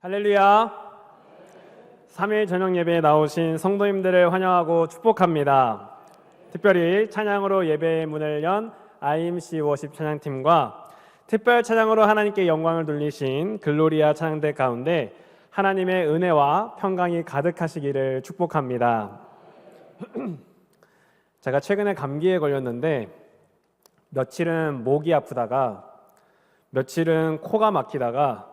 할렐루야. 3일 저녁 예배에 나오신 성도님들을 환영하고 축복합니다. 특별히 찬양으로 예배의 문을 연 IMC 워십 찬양팀과 특별 찬양으로 하나님께 영광을 돌리신 글로리아 찬양대 가운데 하나님의 은혜와 평강이 가득하시기를 축복합니다. 제가 최근에 감기에 걸렸는데 며칠은 목이 아프다가 며칠은 코가 막히다가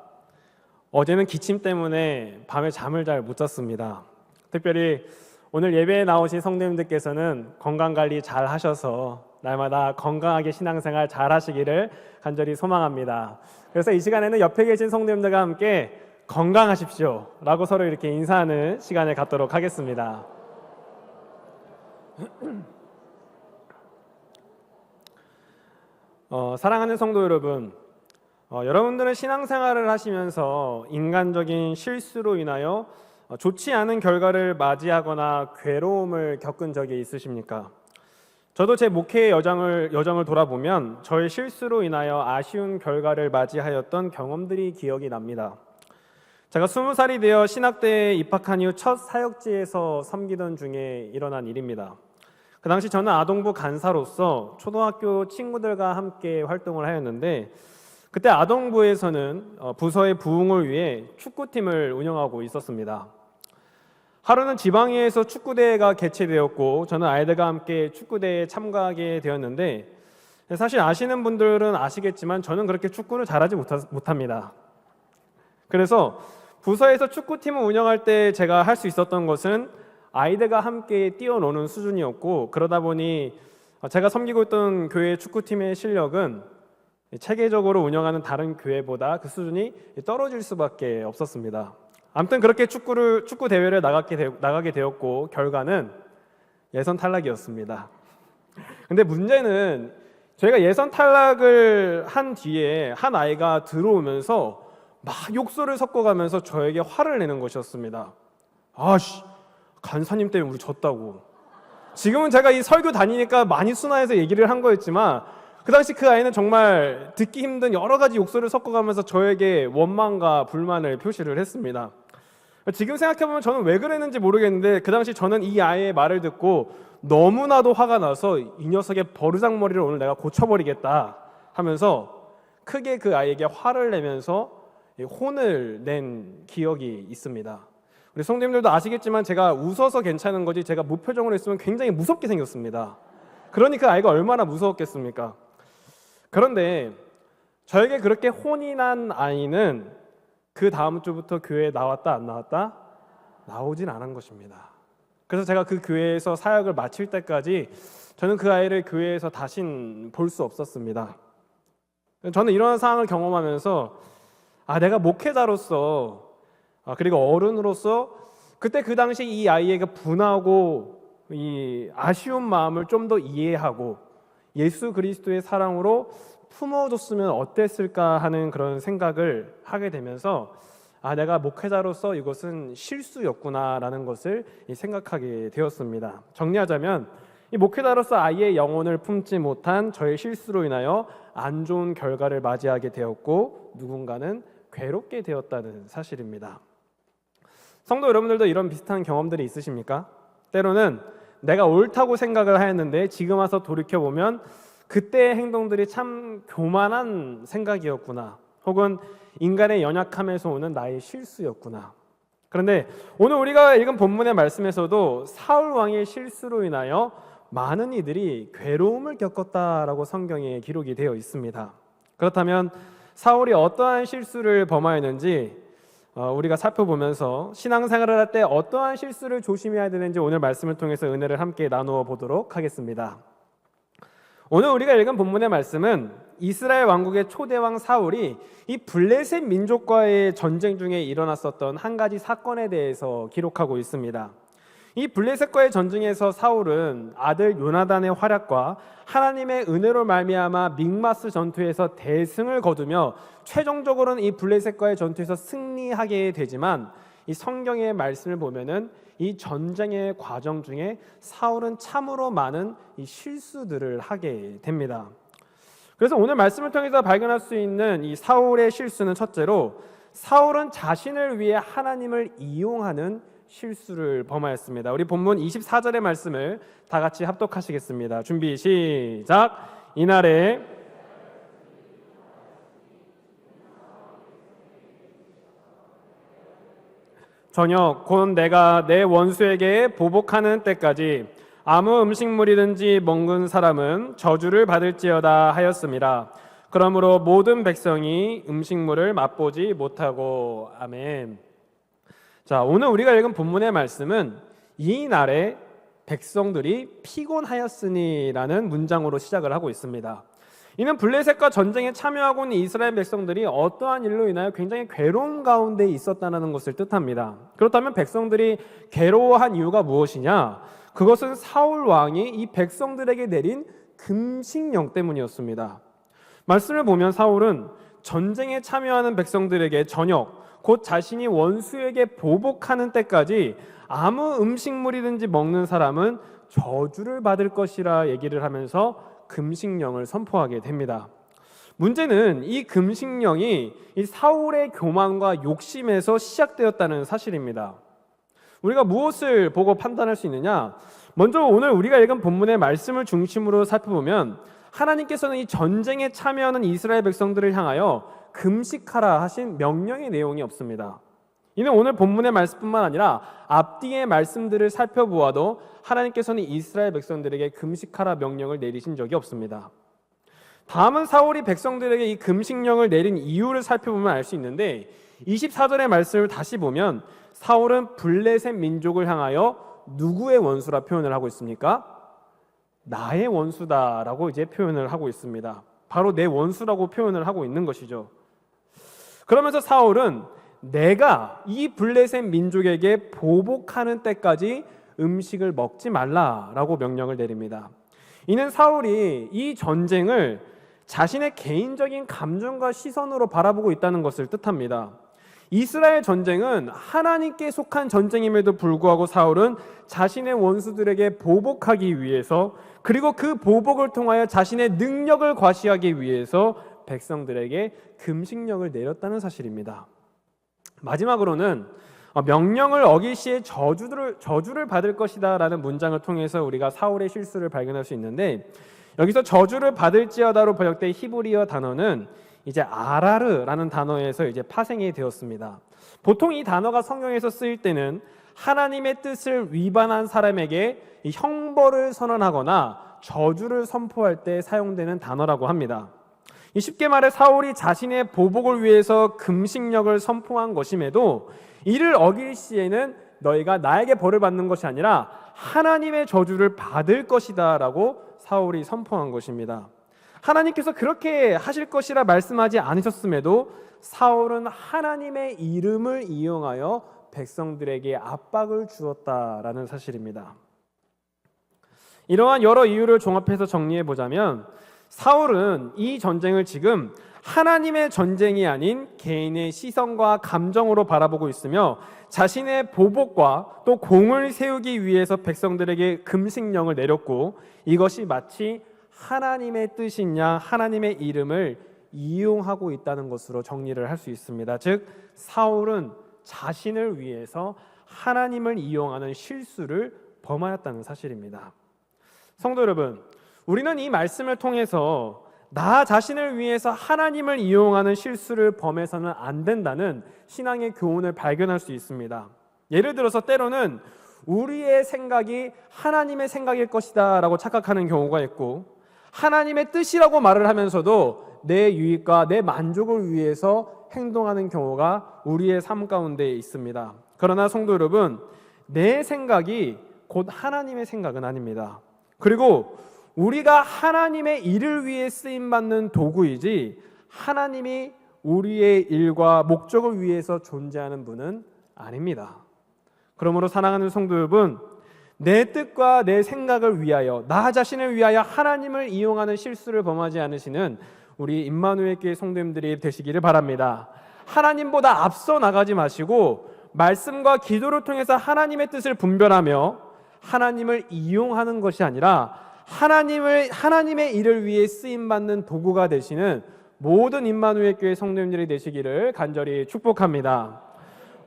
어제는 기침 때문에 밤에 잠을 잘 못 잤습니다. 특별히 오늘 예배에 나오신 성도님들께서는 건강관리 잘 하셔서 날마다 건강하게 신앙생활 잘 하시기를 간절히 소망합니다. 그래서 이 시간에는 옆에 계신 성도님들과 함께 건강하십시오 라고 서로 이렇게 인사하는 시간을 갖도록 하겠습니다. 사랑하는 성도 여러분, 여러분들은 신앙생활을 하시면서 인간적인 실수로 인하여 좋지 않은 결과를 맞이하거나 괴로움을 겪은 적이 있으십니까? 저도 제 목회의 여정을 돌아보면 저의 실수로 인하여 아쉬운 결과를 맞이하였던 경험들이 기억이 납니다. 제가 20살이 되어 신학대에 입학한 이후 첫 사역지에서 섬기던 중에 일어난 일입니다. 그 당시 저는 아동부 간사로서 초등학교 친구들과 함께 활동을 하였는데 그때 아동부에서는 부서의 부흥을 위해 축구팀을 운영하고 있었습니다. 하루는 지방의회에서 축구대회가 개최되었고 저는 아이들과 함께 축구대회에 참가하게 되었는데 사실 아시는 분들은 아시겠지만 저는 그렇게 축구를 잘하지 못합니다. 그래서 부서에서 축구팀을 운영할 때 제가 할 수 있었던 것은 아이들과 함께 뛰어노는 수준이었고 그러다 보니 제가 섬기고 있던 교회 축구팀의 실력은 체계적으로 운영하는 다른 교회보다 그 수준이 떨어질 수밖에 없었습니다. 아무튼 그렇게 축구 대회를 나가게 되었고 결과는 예선 탈락이었습니다. 근데 문제는 저희가 예선 탈락을 한 뒤에 한 아이가 들어오면서 막 욕설을 섞어가면서 저에게 화를 내는 것이었습니다. 아씨, 간사님 때문에 우리 졌다고. 지금은 제가 이 설교 다니니까 많이 순화해서 얘기를 한 거였지만 그 당시 그 아이는 정말 듣기 힘든 여러 가지 욕설을 섞어가면서 저에게 원망과 불만을 표시를 했습니다. 지금 생각해보면 저는 왜 그랬는지 모르겠는데 그 당시 저는 이 아이의 말을 듣고 너무나도 화가 나서 이 녀석의 버르장머리를 오늘 내가 고쳐버리겠다 하면서 크게 그 아이에게 화를 내면서 혼을 낸 기억이 있습니다. 우리 성도님들도 아시겠지만 제가 웃어서 괜찮은 거지 제가 무표정으로 있으면 굉장히 무섭게 생겼습니다. 그러니 그 아이가 얼마나 무서웠겠습니까? 그런데 저에게 그렇게 혼이 난 아이는 그 다음 주부터 교회에 나왔다 안 나왔다? 나오진 않은 것입니다. 그래서 제가 그 교회에서 사역을 마칠 때까지 저는 그 아이를 교회에서 다신 볼 수 없었습니다. 저는 이런 상황을 경험하면서 내가 목회자로서 그리고 어른으로서 그때 그 당시 이 아이에게 분하고 이 아쉬운 마음을 좀 더 이해하고 예수 그리스도의 사랑으로 품어줬으면 어땠을까 하는 그런 생각을 하게 되면서 내가 목회자로서 이것은 실수였구나라는 것을 생각하게 되었습니다. 정리하자면 이 목회자로서 아이의 영혼을 품지 못한 저의 실수로 인하여 안 좋은 결과를 맞이하게 되었고 누군가는 괴롭게 되었다는 사실입니다. 성도 여러분들도 이런 비슷한 경험들이 있으십니까? 때로는 내가 옳다고 생각을 하였는데 지금 와서 돌이켜보면 그때의 행동들이 참 교만한 생각이었구나 혹은 인간의 연약함에서 오는 나의 실수였구나. 그런데 오늘 우리가 읽은 본문의 말씀에서도 사울 왕의 실수로 인하여 많은 이들이 괴로움을 겪었다라고 성경에 기록이 되어 있습니다. 그렇다면 사울이 어떠한 실수를 범하였는지 우리가 살펴보면서 신앙생활을 할 때 어떠한 실수를 조심해야 되는지 오늘 말씀을 통해서 은혜를 함께 나누어 보도록 하겠습니다. 오늘 우리가 읽은 본문의 말씀은 이스라엘 왕국의 초대왕 사울이 이 블레셋 민족과의 전쟁 중에 일어났었던 한 가지 사건에 대해서 기록하고 있습니다. 이 블레셋과의 전쟁에서 사울은 아들 요나단의 활약과 하나님의 은혜로 말미암아 믹마스 전투에서 대승을 거두며 최종적으로는 이 블레셋과의 전투에서 승리하게 되지만 이 성경의 말씀을 보면은 이 전쟁의 과정 중에 사울은 참으로 많은 이 실수들을 하게 됩니다. 그래서 오늘 말씀을 통해서 발견할 수 있는 이 사울의 실수는 첫째로 사울은 자신을 위해 하나님을 이용하는 실수를 범하였습니다. 우리 본문 24절의 말씀을 다 같이 합독하시겠습니다. 준비 시작. 이날에 저녁 곧 내가 내 원수에게 보복하는 때까지 아무 음식물이든지 먹는 사람은 저주를 받을지어다 하였습니다. 그러므로 모든 백성이 음식물을 맛보지 못하고. 아멘. 자, 오늘 우리가 읽은 본문의 말씀은 이 날에 백성들이 피곤하였으니라는 문장으로 시작을 하고 있습니다. 이는 블레셋과 전쟁에 참여하고 있는 이스라엘 백성들이 어떠한 일로 인하여 굉장히 괴로운 가운데 있었다는 것을 뜻합니다. 그렇다면 백성들이 괴로워한 이유가 무엇이냐? 그것은 사울 왕이 이 백성들에게 내린 금식령 때문이었습니다. 말씀을 보면 사울은 전쟁에 참여하는 백성들에게 저녁 곧 자신이 원수에게 보복하는 때까지 아무 음식물이든지 먹는 사람은 저주를 받을 것이라 얘기를 하면서 금식령을 선포하게 됩니다. 문제는 이 금식령이 이 사울의 교만과 욕심에서 시작되었다는 사실입니다. 우리가 무엇을 보고 판단할 수 있느냐? 먼저 오늘 우리가 읽은 본문의 말씀을 중심으로 살펴보면 하나님께서는 이 전쟁에 참여하는 이스라엘 백성들을 향하여 금식하라 하신 명령의 내용이 없습니다. 이는 오늘 본문의 말씀뿐만 아니라 앞뒤의 말씀들을 살펴보아도 하나님께서는 이스라엘 백성들에게 금식하라 명령을 내리신 적이 없습니다. 다음은 사울이 백성들에게 이 금식령을 내린 이유를 살펴보면 알 수 있는데 24절의 말씀을 다시 보면 사울은 블레셋 민족을 향하여 누구의 원수라 표현을 하고 있습니까? 나의 원수다라고 이제 표현을 하고 있습니다. 바로 내 원수라고 표현을 하고 있는 것이죠. 그러면서 사울은 내가 이 블레셋 민족에게 보복하는 때까지 음식을 먹지 말라라고 명령을 내립니다. 이는 사울이 이 전쟁을 자신의 개인적인 감정과 시선으로 바라보고 있다는 것을 뜻합니다. 이스라엘 전쟁은 하나님께 속한 전쟁임에도 불구하고 사울은 자신의 원수들에게 보복하기 위해서 그리고 그 보복을 통하여 자신의 능력을 과시하기 위해서 백성들에게 금식령을 내렸다는 사실입니다. 마지막으로는 명령을 어길 시에 저주를 받을 것이다 라는 문장을 통해서 우리가 사울의 실수를 발견할 수 있는데 여기서 저주를 받을지어다로 번역된 히브리어 단어는 이제 아라르라는 단어에서 이제 파생이 되었습니다. 보통 이 단어가 성경에서 쓰일 때는 하나님의 뜻을 위반한 사람에게 이 형벌을 선언하거나 저주를 선포할 때 사용되는 단어라고 합니다. 쉽게 말해 사울이 자신의 보복을 위해서 금식령을 선포한 것임에도 이를 어길 시에는 너희가 나에게 벌을 받는 것이 아니라 하나님의 저주를 받을 것이다 라고 사울이 선포한 것입니다. 하나님께서 그렇게 하실 것이라 말씀하지 않으셨음에도 사울은 하나님의 이름을 이용하여 백성들에게 압박을 주었다라는 사실입니다. 이러한 여러 이유를 종합해서 정리해 보자면 사울은 이 전쟁을 지금 하나님의 전쟁이 아닌 개인의 시선과 감정으로 바라보고 있으며 자신의 보복과 또 공을 세우기 위해서 백성들에게 금식령을 내렸고 이것이 마치 하나님의 뜻이냐 하나님의 이름을 이용하고 있다는 것으로 정리를 할 수 있습니다. 즉 사울은 자신을 위해서 하나님을 이용하는 실수를 범하였다는 사실입니다. 성도 여러분, 우리는 이 말씀을 통해서 나 자신을 위해서 하나님을 이용하는 실수를 범해서는 안 된다는 신앙의 교훈을 발견할 수 있습니다. 예를 들어서 때로는 우리의 생각이 하나님의 생각일 것이다 라고 착각하는 경우가 있고 하나님의 뜻이라고 말을 하면서도 내 유익과 내 만족을 위해서 행동하는 경우가 우리의 삶 가운데 있습니다. 그러나 성도 여러분, 내 생각이 곧 하나님의 생각은 아닙니다. 그리고 우리가 하나님의 일을 위해 쓰임받는 도구이지 하나님이 우리의 일과 목적을 위해서 존재하는 분은 아닙니다. 그러므로 사랑하는 성도 여러분, 내 뜻과 내 생각을 위하여 나 자신을 위하여 하나님을 이용하는 실수를 범하지 않으시는 우리 임마누엘 교회 성도님들이 되시기를 바랍니다. 하나님보다 앞서 나가지 마시고 말씀과 기도를 통해서 하나님의 뜻을 분별하며 하나님을 이용하는 것이 아니라 하나님의 일을 위해 쓰임받는 도구가 되시는 모든 임마누엘 교회 성도님들이 되시기를 간절히 축복합니다.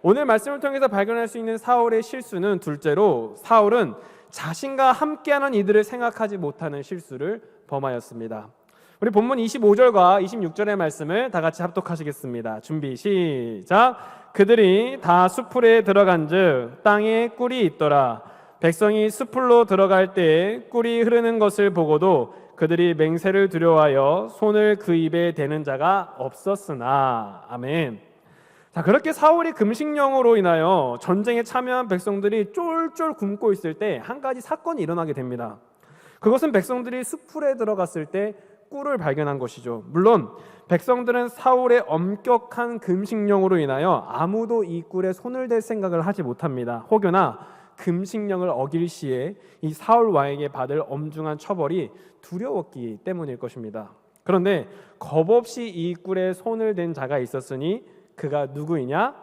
오늘 말씀을 통해서 발견할 수 있는 사울의 실수는 둘째로 사울은 자신과 함께하는 이들을 생각하지 못하는 실수를 범하였습니다. 우리 본문 25절과 26절의 말씀을 다 같이 합독하시겠습니다. 준비 시작. 그들이 다 숲풀에 들어간즉 땅에 꿀이 있더라. 백성이 숲풀로 들어갈 때에 꿀이 흐르는 것을 보고도 그들이 맹세를 두려워하여 손을 그 입에 대는 자가 없었으나. 아멘. 자, 그렇게 사울이 금식령으로 인하여 전쟁에 참여한 백성들이 쫄쫄 굶고 있을 때 한 가지 사건이 일어나게 됩니다. 그것은 백성들이 숲풀에 들어갔을 때 꿀을 발견한 것이죠. 물론 백성들은 사울의 엄격한 금식령으로 인하여 아무도 이 꿀에 손을 댈 생각을 하지 못합니다. 혹여나 금식령을 어길 시에 이 사울 왕에게 받을 엄중한 처벌이 두려웠기 때문일 것입니다. 그런데 겁없이 이 꿀에 손을 댄 자가 있었으니 그가 누구이냐?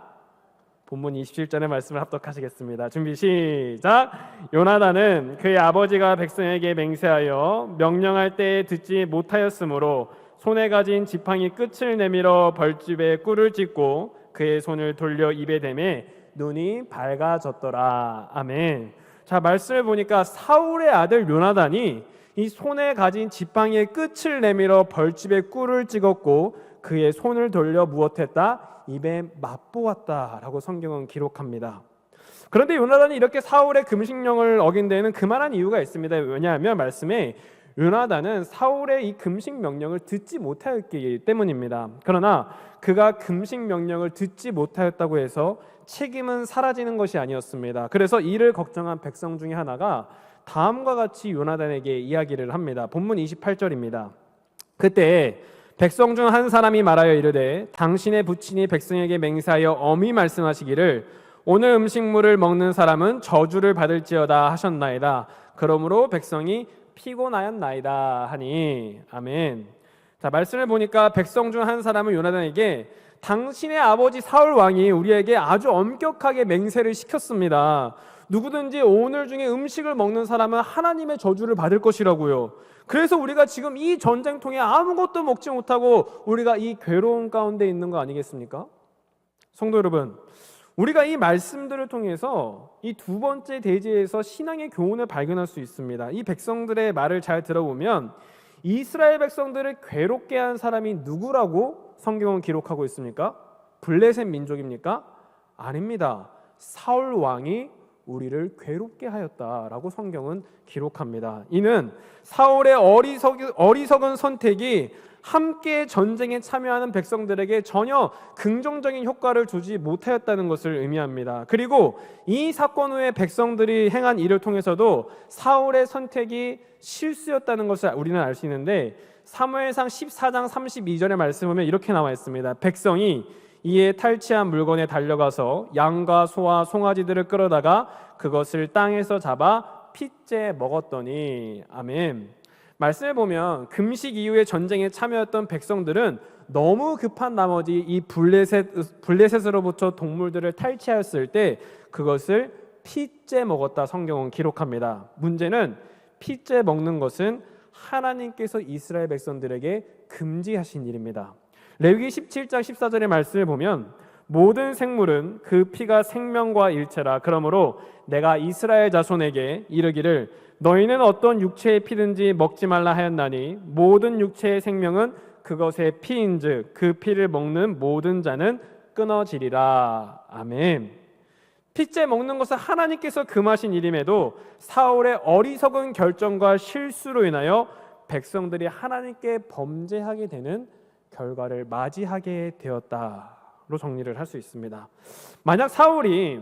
본문 27절의 말씀을 합독하시겠습니다. 준비 시작. 요나단은 그의 아버지가 백성에게 맹세하여 명령할 때에 듣지 못하였으므로 손에 가진 지팡이 끝을 내밀어 벌집에 꿀을 찢고 그의 손을 돌려 입에 대매 눈이 밝아졌더라. 아멘. 자, 말씀을 보니까 사울의 아들 요나단이 이 손에 가진 지팡이의 끝을 내밀어 벌집에 꿀을 찍었고 그의 손을 돌려 무엇했다? 입에 맛보았다라고 성경은 기록합니다. 그런데 요나단이 이렇게 사울의 금식령을 어긴 데에는 그만한 이유가 있습니다. 왜냐하면 말씀에 요나단은 사울의 이 금식 명령을 듣지 못하였기 때문입니다. 그러나 그가 금식 명령을 듣지 못하였다고 해서 책임은 사라지는 것이 아니었습니다. 그래서 이를 걱정한 백성 중에 하나가 다음과 같이 요나단에게 이야기를 합니다. 본문 28절입니다. 그때 백성 중 한 사람이 말하여 이르되 당신의 부친이 백성에게 맹세하여 엄히 말씀하시기를 오늘 음식물을 먹는 사람은 저주를 받을지어다 하셨나이다. 그러므로 백성이 피곤하였나이다 하니. 아멘. 자, 말씀을 보니까 백성 중 한 사람은 요나단에게 당신의 아버지 사울 왕이 우리에게 아주 엄격하게 맹세를 시켰습니다. 누구든지 오늘 중에 음식을 먹는 사람은 하나님의 저주를 받을 것이라고요. 그래서 우리가 지금 이 전쟁통에 아무것도 먹지 못하고 우리가 이 괴로움 가운데 있는 거 아니겠습니까? 성도 여러분, 우리가 이 말씀들을 통해서 이 두 번째 대지에서 신앙의 교훈을 발견할 수 있습니다. 이 백성들의 말을 잘 들어보면 이스라엘 백성들을 괴롭게 한 사람이 누구라고 성경은 기록하고 있습니까? 블레셋 민족입니까? 아닙니다. 사울 왕이 우리를 괴롭게 하였다라고 성경은 기록합니다. 이는 사울의 어리석은 선택이 함께 전쟁에 참여하는 백성들에게 전혀 긍정적인 효과를 주지 못하였다는 것을 의미합니다. 그리고 이 사건 후에 백성들이 행한 일을 통해서도 사울의 선택이 실수였다는 것을 우리는 알 수 있는데 사무엘상 14장 32절의 말씀 보면 이렇게 나와 있습니다. 백성이 이에 탈취한 물건에 달려가서 양과 소와 송아지들을 끌어다가 그것을 땅에서 잡아 핏째 먹었더니. 아멘. 말씀을 보면 금식 이후에 전쟁에 참여했던 백성들은 너무 급한 나머지 이 블레셋으로부터 동물들을 탈취하였을 때 그것을 핏째 먹었다 성경은 기록합니다. 문제는 핏째 먹는 것은 하나님께서 이스라엘 백성들에게 금지하신 일입니다. 레위기 17장 14절의 말씀을 보면 모든 생물은 그 피가 생명과 일체라. 그러므로 내가 이스라엘 자손에게 이르기를 너희는 어떤 육체의 피든지 먹지 말라 하였나니 모든 육체의 생명은 그것의 피인즉 그 피를 먹는 모든 자는 끊어지리라. 아멘. 핏째 먹는 것은 하나님께서 금하신 일임에도 사울의 어리석은 결정과 실수로 인하여 백성들이 하나님께 범죄하게 되는 결과를 맞이하게 되었다로 정리를 할 수 있습니다. 만약 사울이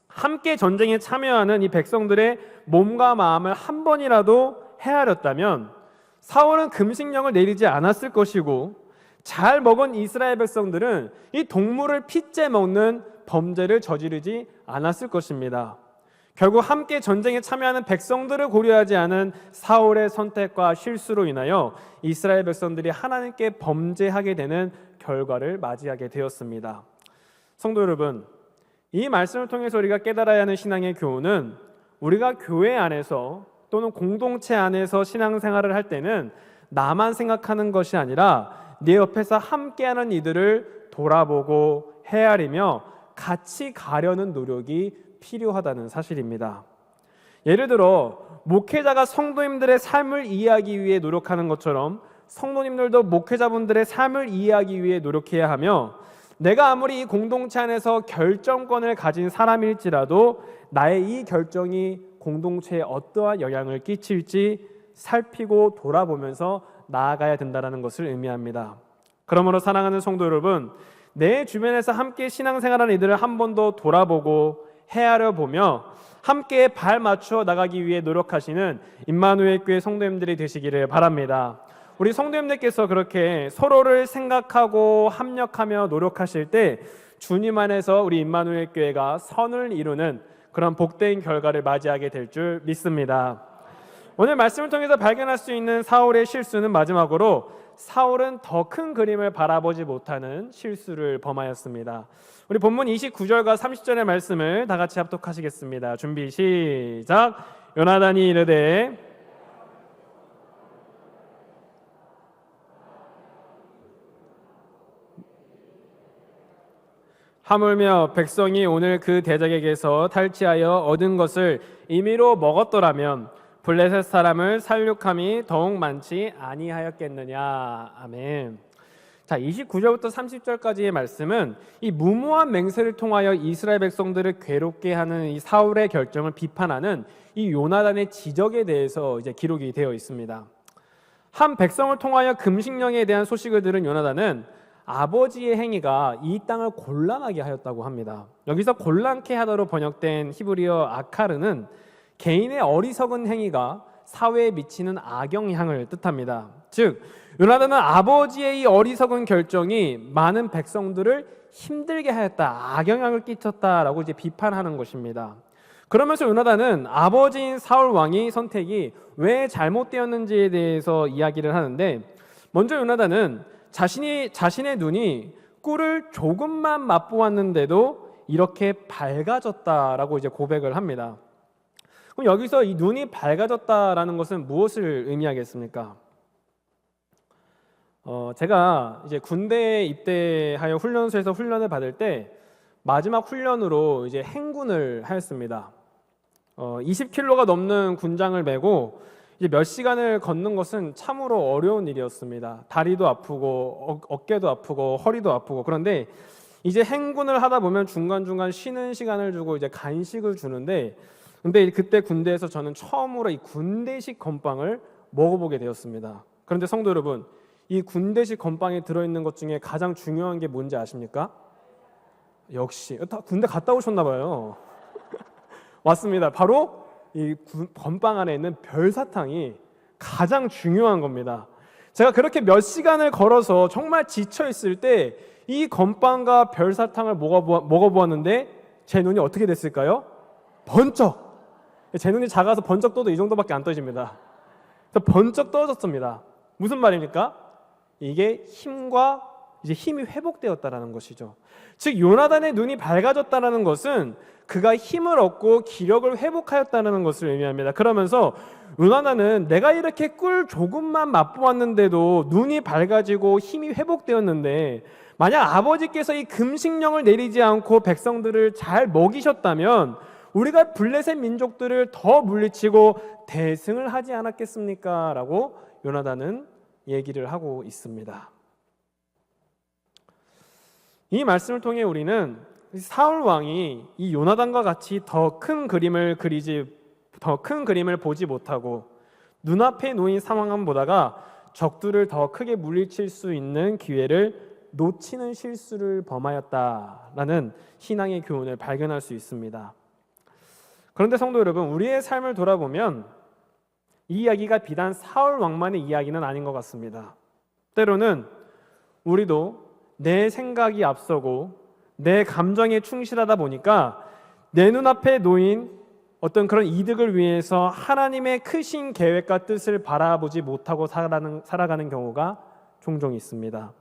함께 전쟁에 참여하는 이 백성들의 몸과 마음을 한 번이라도 헤아렸다면 사울은 금식령을 내리지 않았을 것이고 잘 먹은 이스라엘 백성들은 이 동물을 핏째 먹는 범죄를 저지르지 않았을 것입니다. 결국 함께 전쟁에 참여하는 백성들을 고려하지 않은 사울의 선택과 실수로 인하여 이스라엘 백성들이 하나님께 범죄하게 되는 결과를 맞이하게 되었습니다. 성도 여러분, 이 말씀을 통해서 우리가 깨달아야 하는 신앙의 교훈은 우리가 교회 안에서 또는 공동체 안에서 신앙생활을 할 때는 나만 생각하는 것이 아니라 네 옆에서 함께하는 이들을 돌아보고 헤아리며 같이 가려는 노력이 필요하다는 사실입니다. 예를 들어 목회자가 성도님들의 삶을 이해하기 위해 노력하는 것처럼 성도님들도 목회자분들의 삶을 이해하기 위해 노력해야 하며, 내가 아무리 이 공동체 안에서 결정권을 가진 사람일지라도 나의 이 결정이 공동체에 어떠한 영향을 끼칠지 살피고 돌아보면서 나아가야 된다는 것을 의미합니다. 그러므로 사랑하는 성도 여러분, 내 주변에서 함께 신앙생활하는 이들을 한 번 더 돌아보고 헤아려 보며 함께 발 맞추어 나가기 위해 노력하시는 임마누엘 교회 성도님들이 되시기를 바랍니다. 우리 성도님들께서 그렇게 서로를 생각하고 합력하며 노력하실 때 주님 안에서 우리 임마누엘 교회가 선을 이루는 그런 복된 결과를 맞이하게 될 줄 믿습니다. 오늘 말씀을 통해서 발견할 수 있는 사울의 실수는 마지막으로 사울은 더 큰 그림을 바라보지 못하는 실수를 범하였습니다. 우리 본문 29절과 30절의 말씀을 다 같이 합독하시겠습니다. 준비 시작. 요나단이 이르되 하물며 백성이 오늘 그 대적에게서 탈취하여 얻은 것을 임의로 먹었더라면 블레셋 사람을 살육함이 더욱 많지 아니하였겠느냐. 아멘. 자, 29절부터 30절까지의 말씀은 이 무모한 맹세를 통하여 이스라엘 백성들을 괴롭게 하는 이 사울의 결정을 비판하는 이 요나단의 지적에 대해서 이제 기록이 되어 있습니다. 한 백성을 통하여 금식령에 대한 소식을 들은 요나단은 아버지의 행위가 이 땅을 곤란하게 하였다고 합니다. 여기서 곤란케 하다로 번역된 히브리어 아카르는 개인의 어리석은 행위가 사회에 미치는 악영향을 뜻합니다. 즉 요나단은 아버지의 이 어리석은 결정이 많은 백성들을 힘들게 하였다, 악영향을 끼쳤다라고 이제 비판하는 것입니다. 그러면서 요나단은 아버지인 사울 왕의 선택이 왜 잘못되었는지에 대해서 이야기를 하는데, 먼저 요나단은 자신의 눈이 꿀을 조금만 맛보았는데도 이렇게 밝아졌다라고 이제 고백을 합니다. 그럼 여기서 이 눈이 밝아졌다라는 것은 무엇을 의미하겠습니까? 제가 이제 군대에 입대하여 훈련소에서 훈련을 받을 때 마지막 훈련으로 이제 행군을 하였습니다. 20km가 넘는 군장을 메고 이제 몇 시간을 걷는 것은 참으로 어려운 일이었습니다. 다리도 아프고 어깨도 아프고 허리도 아프고. 그런데 이제 행군을 하다 보면 중간중간 쉬는 시간을 주고 이제 간식을 주는데, 근데 그때 군대에서 저는 처음으로 이 군대식 건빵을 먹어보게 되었습니다. 그런데 성도 여러분, 이 군대식 건빵에 들어있는 것 중에 가장 중요한 게 뭔지 아십니까? 역시 다 군대 갔다 오셨나 봐요. 맞습니다. 바로 이 건빵 안에 있는 별사탕이 가장 중요한 겁니다. 제가 그렇게 몇 시간을 걸어서 정말 지쳐 있을 때 이 건빵과 별사탕을 먹어보았는데 제 눈이 어떻게 됐을까요? 번쩍! 제 눈이 작아서 번쩍 떠도 이 정도밖에 안 떠집니다. 번쩍 떠졌습니다. 무슨 말입니까? 이게 힘이 회복되었다라는 것이죠. 즉 요나단의 눈이 밝아졌다라는 것은 그가 힘을 얻고 기력을 회복하였다는 것을 의미합니다. 그러면서 요나단은 내가 이렇게 꿀 조금만 맛보았는데도 눈이 밝아지고 힘이 회복되었는데, 만약 아버지께서 이 금식령을 내리지 않고 백성들을 잘 먹이셨다면 우리가 블레셋 민족들을 더 물리치고 대승을 하지 않았겠습니까? 라고 요나단은 얘기를 하고 있습니다. 이 말씀을 통해 우리는 사울 왕이 이 요나단과 같이 더 큰 그림을 보지 못하고 눈앞에 놓인 상황만 보다가 적들을 더 크게 물리칠 수 있는 기회를 놓치는 실수를 범하였다라는 신앙의 교훈을 발견할 수 있습니다. 그런데 성도 여러분, 우리의 삶을 돌아보면 이 이야기가 비단 사울 왕만의 이야기는 아닌 것 같습니다. 때로는 우리도 내 생각이 앞서고 내 감정에 충실하다 보니까 내 눈앞에 놓인 어떤 그런 이득을 위해서 하나님의 크신 계획과 뜻을 바라보지 못하고 살아가는 경우가 종종 있습니다.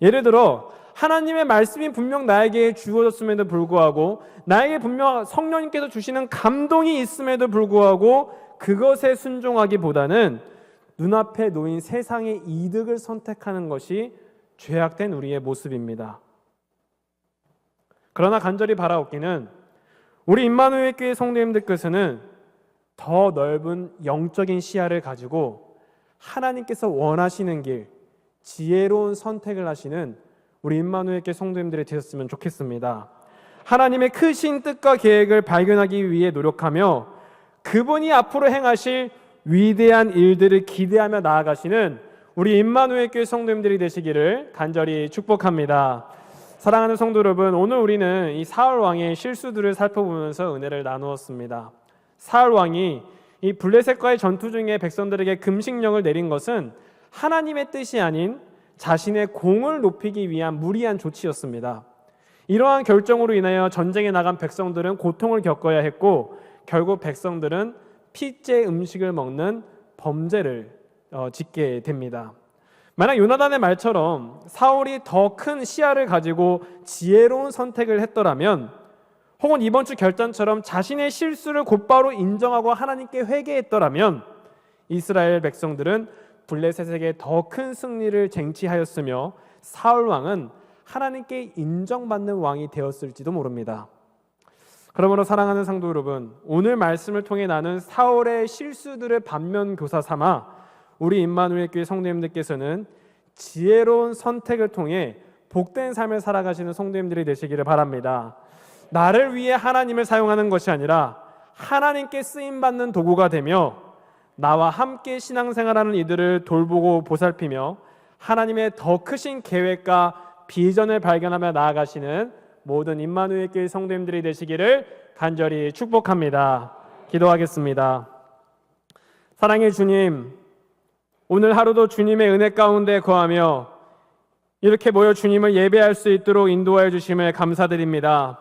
예를 들어 하나님의 말씀이 분명 나에게 주어졌음에도 불구하고, 나에게 분명 성령님께서 주시는 감동이 있음에도 불구하고 그것에 순종하기보다는 눈앞에 놓인 세상의 이득을 선택하는 것이 죄악된 우리의 모습입니다. 그러나 간절히 바라옵기는 우리 임마누엘 교회 성도님들께서는 더 넓은 영적인 시야를 가지고 하나님께서 원하시는 길, 지혜로운 선택을 하시는 우리 임마누엘 교회 성도님들이 되셨으면 좋겠습니다. 하나님의 크신 뜻과 계획을 발견하기 위해 노력하며 그분이 앞으로 행하실 위대한 일들을 기대하며 나아가시는 우리 임마누엘 교회 성도님들이 되시기를 간절히 축복합니다. 사랑하는 성도 여러분, 오늘 우리는 이 사울 왕의 실수들을 살펴보면서 은혜를 나누었습니다. 사울 왕이 이 블레셋과의 전투 중에 백성들에게 금식령을 내린 것은 하나님의 뜻이 아닌 자신의 공을 높이기 위한 무리한 조치였습니다. 이러한 결정으로 인하여 전쟁에 나간 백성들은 고통을 겪어야 했고 결국 백성들은 피째 음식을 먹는 범죄를 짓게 됩니다. 만약 요나단의 말처럼 사울이 더 큰 시야를 가지고 지혜로운 선택을 했더라면, 혹은 이번 주 결단처럼 자신의 실수를 곧바로 인정하고 하나님께 회개했더라면 이스라엘 백성들은 블레셋에게 더 큰 승리를 쟁취하였으며 사울 왕은 하나님께 인정받는 왕이 되었을지도 모릅니다. 그러므로 사랑하는 성도 여러분, 오늘 말씀을 통해 나눈 사울의 실수들을 반면교사 삼아 우리 임마누엘 교회 성도님들께서는 지혜로운 선택을 통해 복된 삶을 살아가시는 성도님들이 되시기를 바랍니다. 나를 위해 하나님을 사용하는 것이 아니라 하나님께 쓰임받는 도구가 되며 나와 함께 신앙생활하는 이들을 돌보고 보살피며 하나님의 더 크신 계획과 비전을 발견하며 나아가시는 모든 임마누엘 교회 성도님들이 되시기를 간절히 축복합니다. 기도하겠습니다. 사랑의 주님, 오늘 하루도 주님의 은혜 가운데 거하며 이렇게 모여 주님을 예배할 수 있도록 인도하여 주심을 감사드립니다.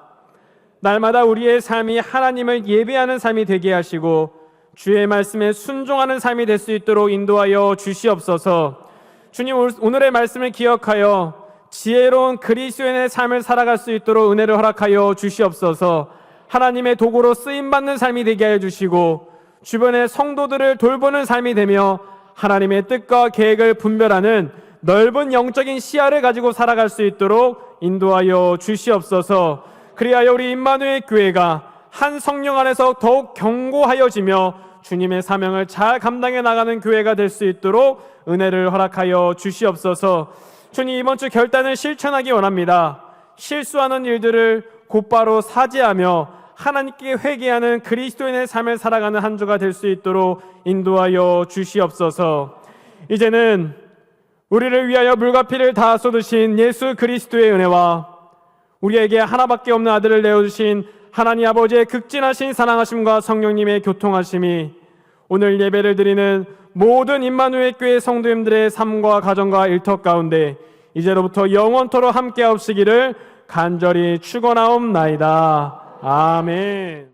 날마다 우리의 삶이 하나님을 예배하는 삶이 되게 하시고 주의 말씀에 순종하는 삶이 될 수 있도록 인도하여 주시옵소서. 주님, 오늘의 말씀을 기억하여 지혜로운 그리스도인의 삶을 살아갈 수 있도록 은혜를 허락하여 주시옵소서. 하나님의 도구로 쓰임받는 삶이 되게 하여 주시고 주변의 성도들을 돌보는 삶이 되며 하나님의 뜻과 계획을 분별하는 넓은 영적인 시야를 가지고 살아갈 수 있도록 인도하여 주시옵소서. 그리하여 우리 임마누엘 교회가 한 성령 안에서 더욱 견고하여지며 주님의 사명을 잘 감당해 나가는 교회가 될 수 있도록 은혜를 허락하여 주시옵소서. 주님, 이번 주 결단을 실천하기 원합니다. 실수하는 일들을 곧바로 사죄하며 하나님께 회개하는 그리스도인의 삶을 살아가는 한 주가 될 수 있도록 인도하여 주시옵소서. 이제는 우리를 위하여 물과 피를 다 쏟으신 예수 그리스도의 은혜와 우리에게 하나밖에 없는 아들을 내어주신 하나님 아버지의 극진하신 사랑하심과 성령님의 교통하심이 오늘 예배를 드리는 모든 임마누엘 교회 성도님들의 삶과 가정과 일터 가운데 이제로부터 영원토록 함께하옵시기를 간절히 축원하옵나이다. 아멘.